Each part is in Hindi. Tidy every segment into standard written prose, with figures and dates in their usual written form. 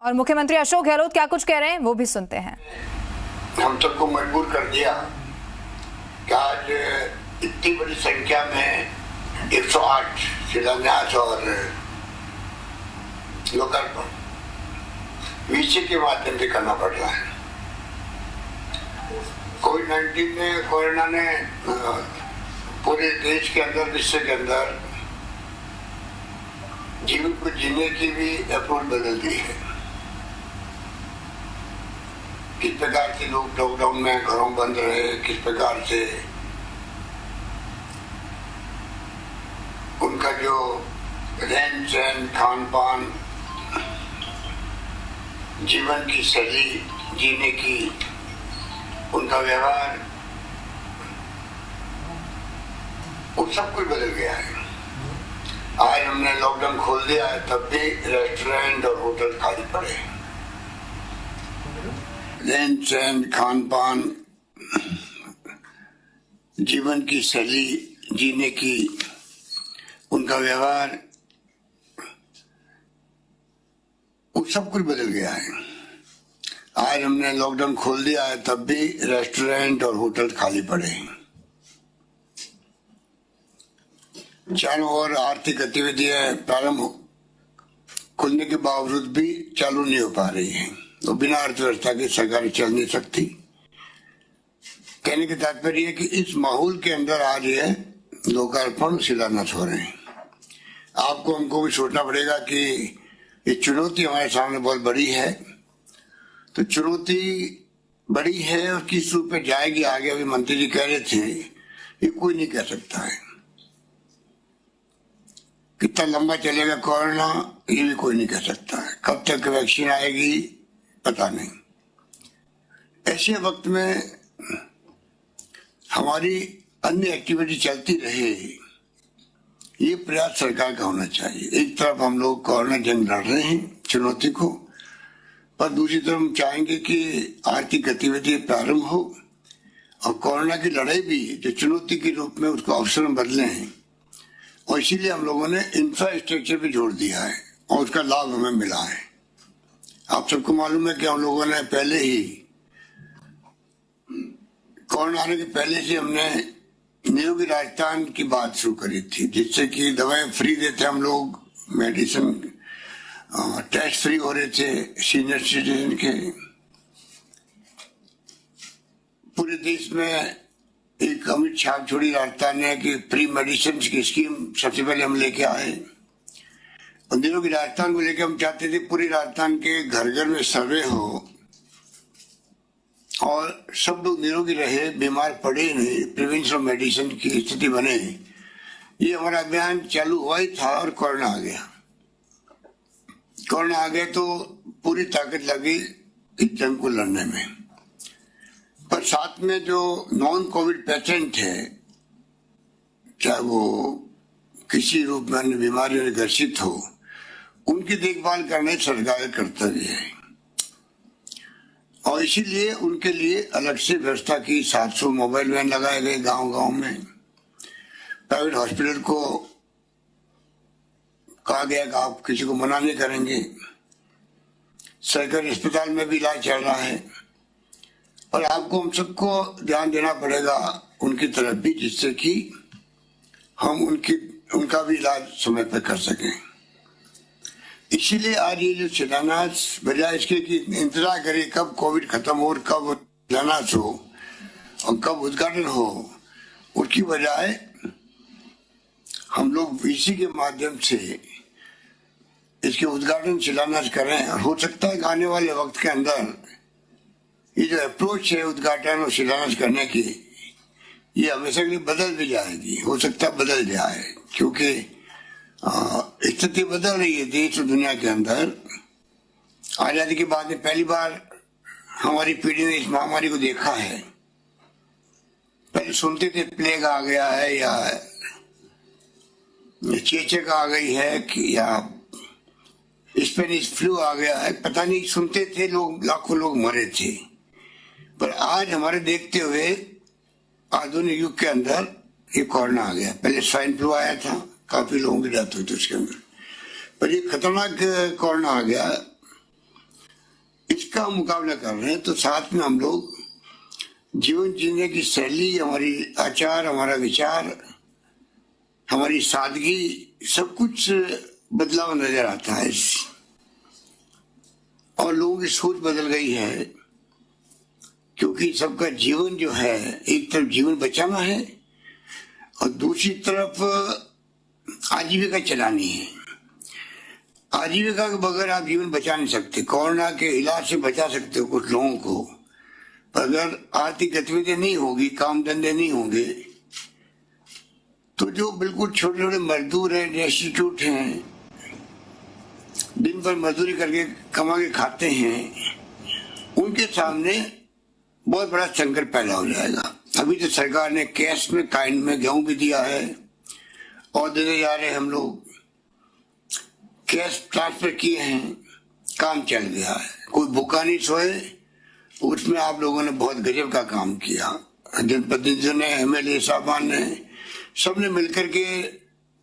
और मुख्यमंत्री अशोक गहलोत क्या कुछ कह रहे हैं वो भी सुनते हैं। हम सबको मजबूर कर दिया कि आज इतनी बड़ी संख्या में 108 शिलान्यास और लोकार्पण वीसी के माध्यम से करना पड़ रहा है। कोविड-19 ने, कोरोना ने पूरे देश के अंदर, विश्व के अंदर जीवन को जीने की भी अप्रोच बदल दी है। किस प्रकार से लोग लॉकडाउन में घरों बंद रहे, किस प्रकार से उनका जो रहन सहन, खान पान, जीवन की शैली, जीने की उनका व्यवहार, वो सब कुछ बदल गया है। आज हमने लॉकडाउन खोल दिया है, तब भी रेस्टोरेंट और होटल खाली पड़े। रहन सहन, खान पान, जीवन की शैली, जीने की उनका व्यवहार, वो सब कुछ बदल गया है। आज हमने लॉकडाउन खोल दिया है, तब भी रेस्टोरेंट और होटल खाली पड़े हैं। चारों ओर आर्थिक गतिविधियां प्रारंभ खुलने के बावजूद भी चालू नहीं हो पा रही है। तो बिना अर्थव्यवस्था के सरकार चल नहीं सकती। कहने के तात्पर्य है कि इस माहौल के अंदर आज ये लोकार्पण, शिलान्यास हो रहे हैं। आपको हमको भी सोचना पड़ेगा कि ये चुनौती हमारे सामने बहुत बड़ी है। तो चुनौती बड़ी है और किस रूप में जाएगी आगे, अभी मंत्री जी कह रहे थे, ये कोई नहीं कह सकता है। कितना लंबा चलेगा कोरोना, ये भी कोई नहीं कह सकता है। कब तक वैक्सीन आएगी, पता नहीं। ऐसे वक्त में हमारी अन्य एक्टिविटी चलती रहे, ये प्रयास सरकार का होना चाहिए। एक तरफ हम लोग कोरोना जंग लड़ रहे हैं, चुनौती को, पर दूसरी तरफ हम चाहेंगे कि आर्थिक गतिविधि प्रारंभ हो और कोरोना की लड़ाई भी जो चुनौती के रूप में उसको अवसर में बदले हैं। और इसीलिए हम लोगों ने इंफ्रास्ट्रक्चर पे जोड़ दिया है और उसका लाभ हमें मिला है। आप सबको मालूम है कि हम लोगों ने पहले ही, कोरोना आने के पहले से हमने निरोगी राजस्थान की बात शुरू करी थी, जिससे कि दवाएं फ्री देते हम लोग, मेडिसिन टेस्ट फ्री हो रहे थे सीनियर सिटीजन के। पूरे देश में एक अमित छाप छोड़ी राजस्थान ने कि फ्री मेडिसिन की स्कीम सबसे पहले हम लेके आए। और निरोगी राजस्थान को लेकर हम चाहते थे पूरी राजस्थान के घर घर में सर्वे हो और सब लोग निरोगी रहे, बीमार पड़े नहीं, प्रिवेंशन ऑफ मेडिसिन की स्थिति बने। ये हमारा अभियान चालू हुआ ही था और कोरोना आ गया। कोरोना आ गया तो पूरी ताकत लगी इस जंग को लड़ने में। पर साथ में जो नॉन कोविड पेशेंट है, चाहे वो किसी रूप में अन्य बीमारियों में ग्रसित हो, उनकी देखभाल करना सरकार का कर्तव्य है। और इसीलिए उनके लिए अलग से व्यवस्था की। 700 मोबाइल वैन लगाए गए गांव-गांव में। प्राइवेट हॉस्पिटल को कहा गया कि आप किसी को मना नहीं करेंगे। सरकारी अस्पताल में भी इलाज चल रहा है। और आपको हम सबको ध्यान देना पड़ेगा उनकी तरफ भी, जिससे कि हम उनका भी इलाज समय पर कर सकें। इसीलिए आज ये जो शिलान्यास, बजाय इसके कि इंतजार करें कब कोविड खत्म हो और कब शिलान्यास हो और कब उद्घाटन हो, उसकी बजाय हम लोग वीसी के माध्यम से इसके उद्घाटन, शिलान्यास करें। और हो सकता है आने वाले वक्त के अंदर ये जो अप्रोच है उद्घाटन और शिलान्यास करने की, ये हमेशा के लिए बदल भी जाएगी। हो सकता है बदल जाए, क्योंकि स्थिति बदल रही है देश और दुनिया के अंदर। आजादी के बाद में पहली बार हमारी पीढ़ी ने इस महामारी को देखा है। पहले सुनते थे प्लेग आ गया है या चेचक आ गई है कि या स्पेनिश फ्लू आ गया है, पता नहीं, सुनते थे लोग, लाखों लोग मरे थे। पर आज हमारे देखते हुए आधुनिक युग के अंदर ये कोरोना आ गया। पहले स्वाइन फ्लू आया था, काफी लोगों की डेथ हुई थी उसके अंदर, पर ये खतरनाक कोरोना आ गया इसका हम मुकाबला कर रहे हैं, तो साथ में हम लोग जीवन जीने की शैली, हमारी आचार, हमारा विचार, हमारी सादगी, सब कुछ बदलाव नजर आता है और लोगों की सोच बदल गई है, क्योंकि सबका जीवन जो है, एक तरफ जीवन बचाना है और दूसरी तरफ आजीविका चलानी है। आजीविका के बगैर आप जीवन बचा नहीं सकते। कोरोना के इलाज से बचा सकते हो कुछ लोगों को, पर अगर आर्थिक गतिविधि नहीं होगी, काम धंधे नहीं होंगे, तो जो बिल्कुल छोटे छोटे मजदूर हैं, डेस्टिट्यूट हैं, दिन भर मजदूरी करके कमा के खाते हैं, उनके सामने बहुत बड़ा संकट पैदा हो जाएगा। अभी तो सरकार ने कैश में, काइंड में गेहूं भी दिया है और देने जा रहे हैं। हम लोग कैश ट्रांसफर किए हैं, काम चल गया है, कोई भूखा नहीं सोए। उसमें आप लोगों ने बहुत गजब का काम किया, जनप्रतिनिधियों ने, एमएलए साहबान ने, सबने मिलकर के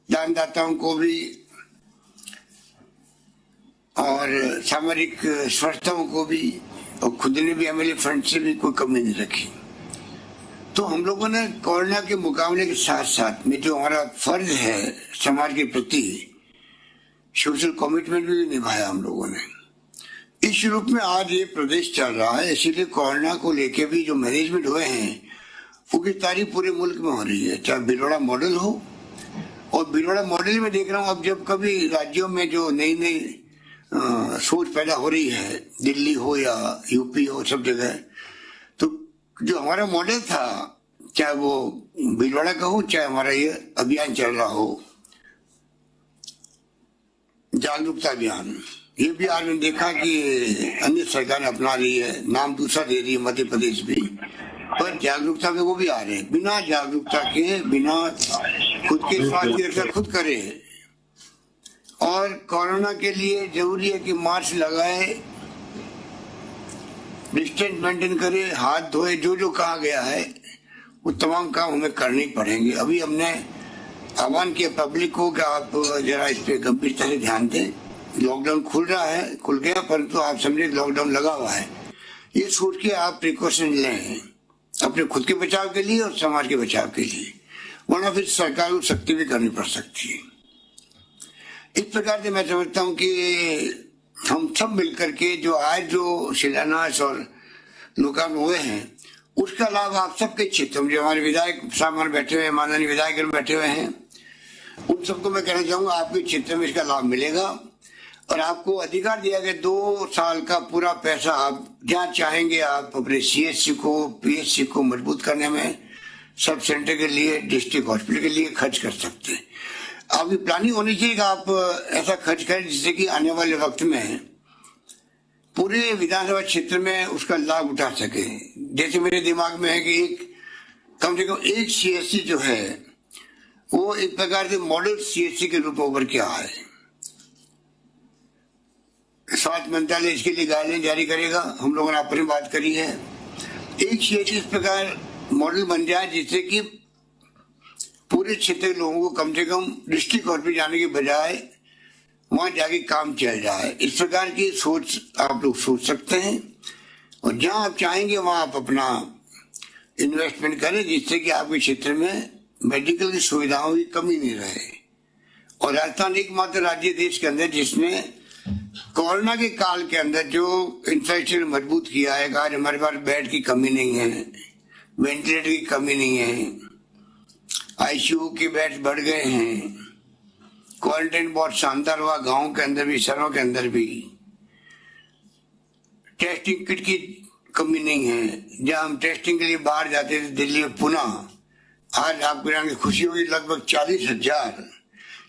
दानदाताओं को भी और सामाजिक संस्थाओं को भी और खुद ने भी एमएलए फंड से भी कोई कमी नहीं रखी। तो हम लोगों ने कोरोना के मुकाबले के साथ साथ में जो हमारा फर्ज है समाज के प्रति, सोशल कमिटमेंट भी निभाया हम लोगों ने। इस रूप में आज ये प्रदेश चल रहा है, इसीलिए कोरोना को लेके भी जो मैनेजमेंट हुए हैं उसकी तारीफ पूरे मुल्क में हो रही है, चाहे भिलवाड़ा मॉडल हो। और भिलवाड़ा मॉडल में देख रहा हूँ अब जब कभी राज्यों में जो नई नई सोच पैदा हो रही है, दिल्ली हो या यूपी हो, सब जगह, तो जो हमारा मॉडल था, चाहे वो भिलवाड़ा का हो, चाहे हमारा ये अभियान चल रहा हो, जागरूकता अभियान, ये भी आज मैंने देखा कि अन्य सरकारें अपना रही है, नाम दूसरा दे रही है, मध्य प्रदेश भी, पर जागरूकता में वो भी आ रहे हैं। बिना जागरूकता के, बिना खुद के स्वास्थ्य की रक्षा खुद करे। और कोरोना के लिए जरूरी है कि मास्क लगाए, डिस्टेंस मेंटेन करे, हाथ धोए, जो जो कहा गया है वो तमाम काम हमें करने पड़ेंगे। अभी हमने आह्वान किया पब्लिक को कि आप जरा इस पे गंभीरता से ध्यान दें। लॉकडाउन खुल रहा है, खुल गया, परंतु आप समझे लॉकडाउन लगा हुआ है, ये सोच के आप प्रिकॉशन लें अपने खुद के बचाव के लिए और समाज के बचाव के लिए, वरना फिर सरकार को सख्ती भी करनी पड़ सकती है। इस प्रकार से मैं समझता हूँ कि हम सब मिलकर के जो आज जो शिलान्यास और लोकार्पण हुए हैं, उसका लाभ आप सबके क्षेत्र में, जो हमारे विधायक साहब बैठे हुए हैं, माननीय विधायक बैठे हुए हैं, उन सबको मैं कहना चाहूंगा आपके क्षेत्र में इसका लाभ मिलेगा। और आपको अधिकार दिया गया 2 साल का पूरा पैसा आप जहाँ चाहेंगे आप अपने सीएचसी को, पीएचसी को मजबूत करने में, सब सेंटर के लिए, डिस्ट्रिक्ट हॉस्पिटल के लिए खर्च कर सकते हैं। आपकी प्लानिंग होनी चाहिए कि आप ऐसा खर्च करें जिससे कि आने वाले वक्त में पूरे विधानसभा क्षेत्र में उसका लाभ उठा सके। जैसे मेरे दिमाग में है कि कम से कम एक सीएचसी जो है वो एक प्रकार से मॉडल सीएचसी के रूप में उभर के आया है। स्वास्थ्य मंत्रालय इसके लिए गाइडलाइन जारी करेगा, हम लोगों ने अपनी बात करी है। एक सीएचसी इस प्रकार मॉडल बन जाए जिससे कि पूरे क्षेत्र के लोगों को कम से कम डिस्ट्रिक्ट हॉस्पिटल जाने के बजाय वहां जाके काम चल जाए। इस प्रकार की सोच आप लोग सोच सकते हैं और जहां आप चाहेंगे वहां आप अपना इन्वेस्टमेंट करें, जिससे कि आपके क्षेत्र में मेडिकल की सुविधाओं की कमी नहीं रहे। और राजस्थान एकमात्र राज्य देश के अंदर जिसने कोरोना के काल के अंदर जो इंफ्रास्ट्रक्चर मजबूत किया है। आज हमारे पास बेड की कमी नहीं है, वेंटिलेटर की कमी नहीं है, आईसीयू के बेड बढ़ गए हैं, क्वारंटाइन बहुत शानदार हुआ गांव के अंदर भी, शहरों के अंदर भी, टेस्टिंग किट की कमी नहीं है। जहां हम टेस्टिंग के लिए बाहर जाते थे दिल्ली और पुणे, आज आपको जान के खुशी होगी लगभग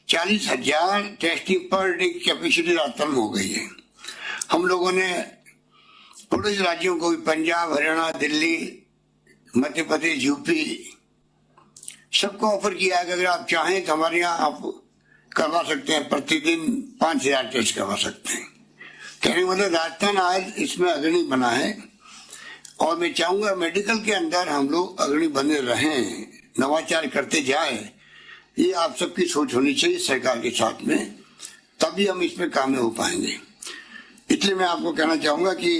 40,000 टेस्टिंग पर डे की कैपेसिटी राजस्थान में हो गई है। हम लोगों ने पड़ोसी राज्यों को भी, पंजाब, हरियाणा, दिल्ली, मध्य प्रदेश, यूपी, सबको ऑफर किया है कि अगर आप चाहें तो हमारे यहाँ आप करवा सकते हैं, प्रतिदिन 5,000 टेस्ट करवा सकते हैं। कहने मतलब राजस्थान आज इसमें अग्रणी बना है और मैं चाहूंगा मेडिकल के अंदर हम लोग अग्रणी बने रहें, नवाचार करते जाए। ये आप सबकी सोच होनी चाहिए सरकार के साथ में, तभी हम इसमें कामयाब हो पाएंगे। इतना इसलिए मैं आपको कहना चाहूंगा कि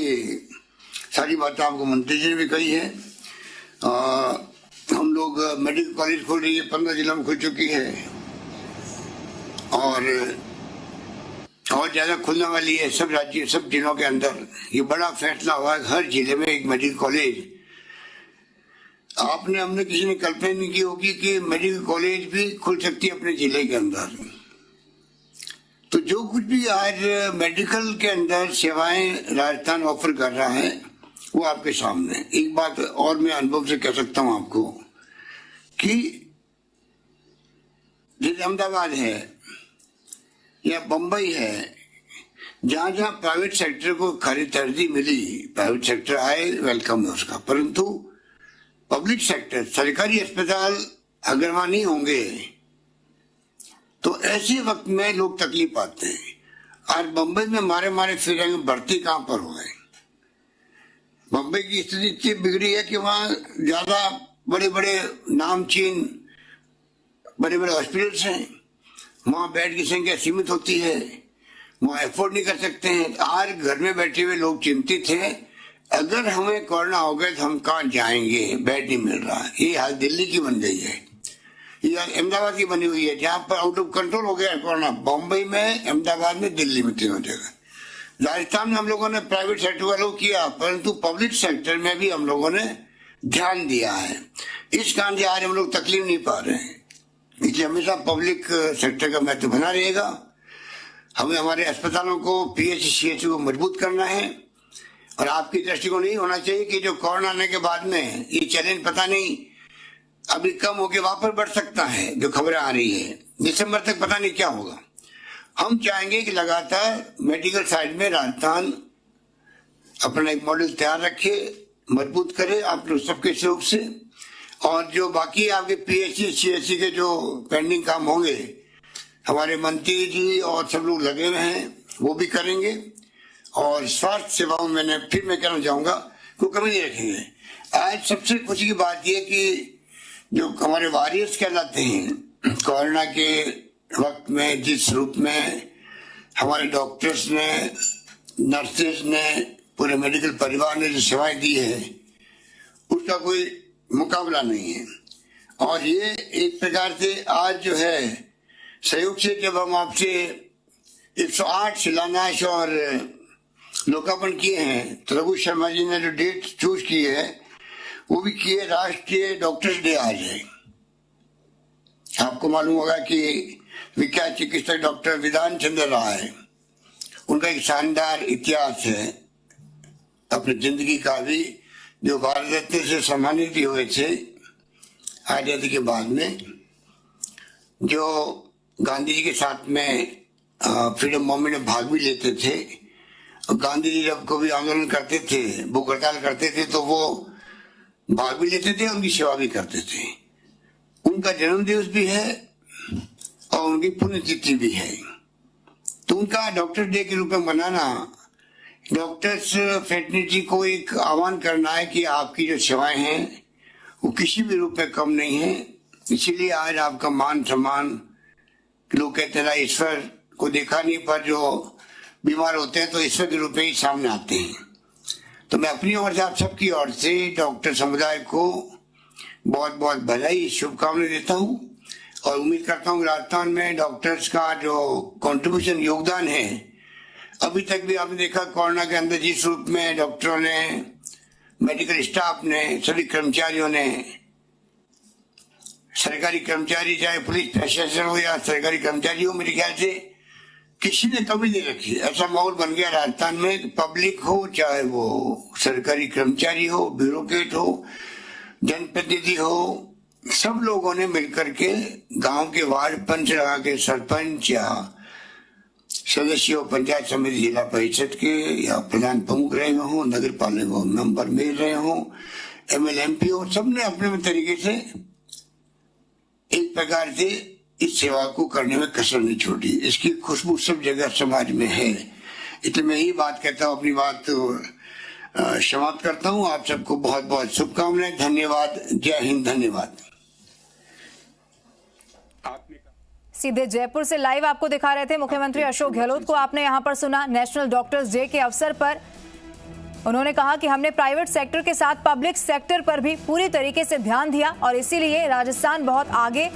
सारी बातें आपको मंत्री जी ने भी कही है। हम लोग मेडिकल कॉलेज खोल रही है, 15 जिलों में खुल चुकी है और ज्यादा खुलने वाली है सब राज्य सब जिलों के अंदर। ये बड़ा फैसला हुआ है, हर जिले में एक मेडिकल कॉलेज। हमने किसी ने कल्पना नहीं की होगी कि मेडिकल कॉलेज भी खुल सकती है अपने जिले के अंदर। तो जो कुछ भी आज मेडिकल के अंदर सेवाएं राजस्थान ऑफर कर रहा है वो आपके सामने। एक बात और मैं अनुभव से कह सकता हूं आपको कि जैसे अहमदाबाद है या बंबई है, जहां जहां प्राइवेट सेक्टर को खरी तरजीह मिली, प्राइवेट सेक्टर आए, वेलकम है उसका, परंतु पब्लिक सेक्टर सरकारी अस्पताल अगर वहां नहीं होंगे तो ऐसे वक्त में लोग तकलीफ पाते हैं। और बंबई में मारे मारे फिरेंगे, भर्ती कहां पर हो गए। बंबई की स्थिति इतनी बिगड़ी है कि वहां ज्यादा बड़े बड़े नामचीन बड़े बड़े हॉस्पिटल्स हैं, वहां बेड की संख्या सीमित होती है, वहां एफोर्ड नहीं कर सकते हैं। आज घर में बैठे हुए लोग चिंतित हैं, अगर हमें कोरोना हो गया तो हम कहाँ जाएंगे, बेड नहीं मिल रहा। ये हाल दिल्ली की बन गई है, ये अहमदाबाद की बनी हुई है, जहां पर आउट ऑफ कंट्रोल हो गया कोरोना। बॉम्बे में, अहमदाबाद में, दिल्ली में, तीनों जगह। राजस्थान में हम लोगों ने प्राइवेट सेक्टर वालों किया, परंतु पब्लिक सेक्टर में भी हम लोगों ने ध्यान दिया है। इस कारण से आज हम लोग तकलीफ नहीं पा रहे हैं। इसलिए हमेशा पब्लिक सेक्टर का महत्व बना रहेगा। हमें हमारे अस्पतालों को, पीएचसी सीएचसी को मजबूत करना है। और आपकी दृष्टिकोण नहीं होना चाहिए कि जो कोरोना आने के बाद में ये चैलेंज पता नहीं अभी कम होके वापस बढ़ सकता है, जो खबरें आ रही है दिसंबर तक पता नहीं क्या होगा। हम चाहेंगे कि लगातार मेडिकल साइड में राजस्थान अपना एक मॉडल तैयार रखे, मजबूत करे आप लोग सबके सहयोग से। और जो बाकी आपके पीएचसी सीएचसी के जो पेंडिंग काम होंगे, हमारे मंत्री जी और सब लोग लगे हुए हैं, वो भी करेंगे। और स्वास्थ्य सेवाओं में मैं कहना चाहूंगा कोई कमी नहीं रखेंगे। आज सबसे खुशी की बात यह कि जो हमारे वॉरियर्स कहलाते हैं, कोरोना के वक्त में जिस रूप में हमारे डॉक्टर्स ने, नर्सेज ने, पूरे मेडिकल परिवार ने जो सेवाएं दी है, उसका कोई मुकाबला नहीं है। और ये एक प्रकार से आज जो है सहयोग से जब हम आपसे 108 शिलान्यास और लोकार्पण किए हैं, तो रघु शर्मा जी ने जो डेट चूज की है वो भी किए, राष्ट्रीय डॉक्टर्स डे आज है। आपको मालूम होगा कि विख्यात चिकित्सक डॉक्टर विधान चंद्र राय, उनका एक शानदार इतिहास है अपनी जिंदगी का भी, जो भारत रत्न से सम्मानित भी हुए थे आजादी के बाद में, जो गांधी जी के साथ में फ्रीडम मूवमेंट में भाग भी लेते थे। और गांधी जी जब कभी आंदोलन करते थे, भूख हड़ताल करते थे, तो वो भाग भी लेते थे, उनकी सेवा भी करते थे। उनका जन्म दिवस भी है और उनकी पुण्यतिथि भी है, तो उनका डॉक्टर डे के रूप में मनाना, डॉक्टर्स फ्रेटर्निटी को एक आह्वान करना है कि आपकी जो सेवाएं हैं वो किसी भी रूप में कम नहीं है। इसीलिए आज आपका मान सम्मान, लोग कहते हैं ईश्वर को देखा नहीं, पर जो बीमार होते हैं तो ईश्वर के रूप में ही सामने आते हैं। तो मैं अपनी ओर से आप सबकी ओर से डॉक्टर समुदाय को बहुत बहुत बधाई, शुभकामनाएं देता हूं। और उम्मीद करता हूं राजस्थान में डॉक्टर्स का जो कंट्रीब्यूशन, योगदान है, अभी तक भी आपने देखा कोरोना के अंदर जिस रूप में डॉक्टरों ने, मेडिकल स्टाफ ने, सभी कर्मचारियों ने, सरकारी कर्मचारी चाहे पुलिस प्रशासन हो या सरकारी कर्मचारी हो, मेरे ख्याल से किसी ने कमी नहीं रखी। ऐसा माहौल बन गया राजस्थान में, पब्लिक हो चाहे वो सरकारी कर्मचारी हो, ब्यूरोक्रेट हो, जनप्रतिनिधि हो, सब लोगों ने मिलकर के गांव के वार्ड पंच लगा के, सरपंच या सदस्य हो, पंचायत समिति, जिला परिषद के या प्रधान प्रमुख रहे हो, नगर पालिका मेंबर मिल रहे हो, एमएलए एमपी हो, सबने अपने तरीके से एक प्रकार से इस सेवा को करने में कसर नहीं छोड़ी। इसकी खुशबू सब जगह समाज में है। इसलिए मैं यही बात कहता हूँ, अपनी बात समाप्त करता हूँ। आप सबको बहुत बहुत शुभकामनाएं, धन्यवाद, जय हिंद, धन्यवाद। सीधे जयपुर से लाइव आपको दिखा रहे थे। मुख्यमंत्री अशोक गहलोत को आपने यहां पर सुना। नेशनल डॉक्टर्स डे के अवसर पर उन्होंने कहा कि हमने प्राइवेट सेक्टर के साथ पब्लिक सेक्टर पर भी पूरी तरीके से ध्यान दिया और इसीलिए राजस्थान बहुत आगे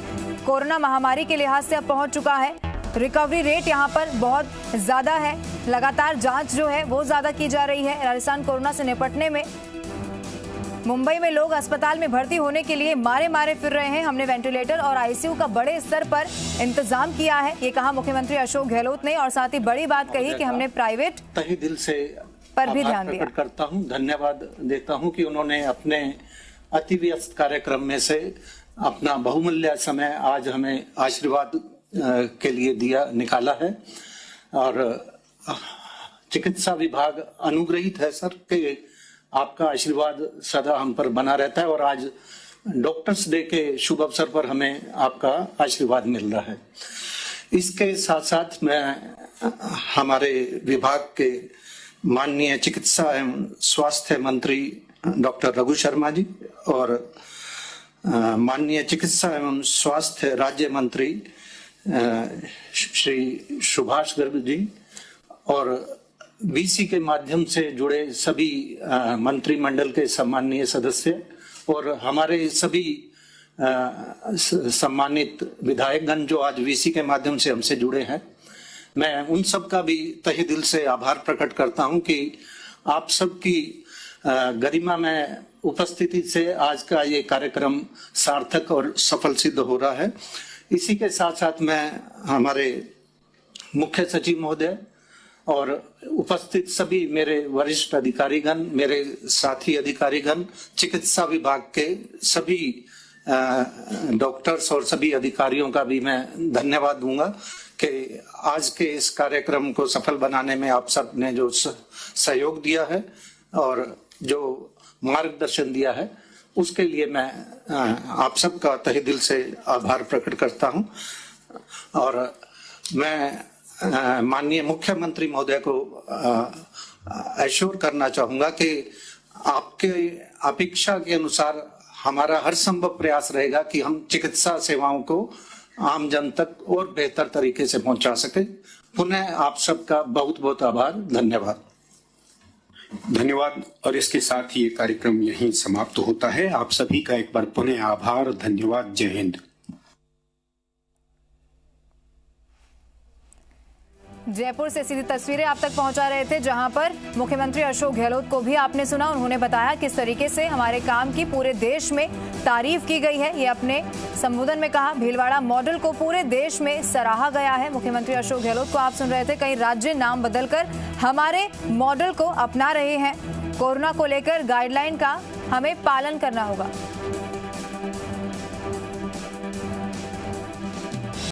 कोरोना महामारी के लिहाज से अब पहुंच चुका है। रिकवरी रेट यहां पर बहुत ज्यादा है, लगातार जांच जो है वो ज्यादा की जा रही है। राजस्थान कोरोना से निपटने में मुंबई में लोग अस्पताल में भर्ती होने के लिए मारे फिर रहे हैं। हमने वेंटिलेटर और आईसीयू का बड़े स्तर पर इंतजाम किया है, ये कहा मुख्यमंत्री अशोक गहलोत ने। और साथ ही बड़ी बात कही कि हमने प्राइवेट तहे दिल से पर भी ध्यान दिया। करता हूं, धन्यवाद देता हूं कि उन्होंने अपने अति व्यस्त कार्यक्रम में से अपना बहुमूल्य समय आज हमें आशीर्वाद के लिए निकाला है। और चिकित्सा विभाग अनुग्रहित है सर कि आपका आशीर्वाद सदा हम पर बना रहता है और आज डॉक्टर्स डे के शुभ अवसर पर हमें आपका आशीर्वाद मिल रहा है। इसके साथ साथ मैं हमारे विभाग के माननीय चिकित्सा एवं स्वास्थ्य मंत्री डॉक्टर रघु शर्मा जी और माननीय चिकित्सा एवं स्वास्थ्य राज्य मंत्री श्री सुभाष गर्ग जी और बीसी के माध्यम से जुड़े सभी मंत्रिमंडल के सम्माननीय सदस्य और हमारे सभी सम्मानित विधायकगण जो आज वीसी के माध्यम से हमसे जुड़े हैं, मैं उन सब का भी तहे दिल से आभार प्रकट करता हूं कि आप सबकी गरिमा में उपस्थिति से आज का ये कार्यक्रम सार्थक और सफल सिद्ध हो रहा है। इसी के साथ साथ मैं हमारे मुख्य सचिव महोदय और उपस्थित सभी मेरे वरिष्ठ अधिकारीगण, मेरे साथी अधिकारीगण, चिकित्सा विभाग के सभी डॉक्टर्स और सभी अधिकारियों का भी मैं धन्यवाद दूंगा कि आज के इस कार्यक्रम को सफल बनाने में आप सब ने जो सहयोग दिया है और जो मार्गदर्शन दिया है उसके लिए मैं आप सबका तहे दिल से आभार प्रकट करता हूं। और मैं माननीय मुख्यमंत्री महोदय को एश्योर करना चाहूंगा कि आपके अपेक्षा के अनुसार हमारा हर संभव प्रयास रहेगा कि हम चिकित्सा सेवाओं को आम जन तक और बेहतर तरीके से पहुंचा सके। पुनः आप सबका बहुत बहुत आभार, धन्यवाद। धन्यवाद। और इसके साथ ही ये कार्यक्रम यहीं समाप्त होता है। आप सभी का एक बार पुनः आभार, धन्यवाद। जय हिंद। जयपुर से सीधी तस्वीरें आप तक पहुंचा रहे थे, जहां पर मुख्यमंत्री अशोक गहलोत को भी आपने सुना। उन्होंने बताया किस तरीके से हमारे काम की पूरे देश में तारीफ की गई है। ये अपने संबोधन में कहा। भीलवाड़ा मॉडल को पूरे देश में सराहा गया है। मुख्यमंत्री अशोक गहलोत को आप सुन रहे थे। कई राज्य नाम बदलकर हमारे मॉडल को अपना रहे हैं। कोरोना को लेकर गाइडलाइन का हमें पालन करना होगा।